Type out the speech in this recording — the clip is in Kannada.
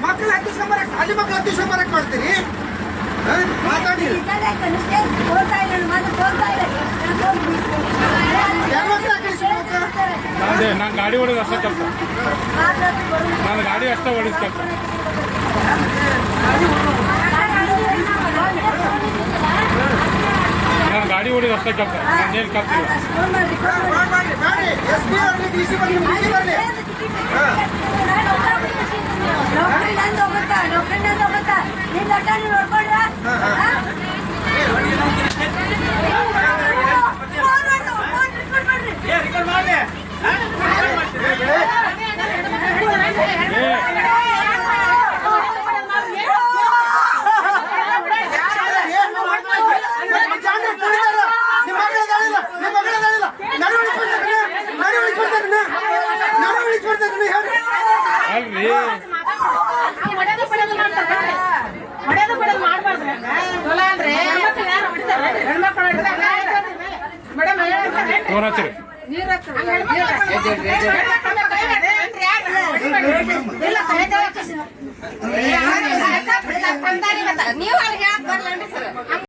ಮಕ್ಕಳು ಹತ್ತಿಸ್ಕೊಂಬರಕ್ ಅಲ್ಲಿ ಮಕ್ಕಳು ಹತ್ತಿಸ್ಕೊಂಬರಕ್ ಮಾಡ್ತೀರಿ ಮಾತಾಡಿ ನಾನು ಗಾಡಿ ಹೊಡೆದು ಅಷ್ಟೇ ಕೆಲಸ ನಾನು ಗಾಡಿ ಅಷ್ಟೇ ಹೊಡೆದ ಕೆಲಸ ನಾನು ಗಾಡಿ ಹೊಡೆದು ಅಷ್ಟೇ ಕೆಲಸ ನಾನೇನು ಕಲ್ತಿಲ್ಲ ಫೋನ್ ಹಚ್ಚಿರಿ ನೀವು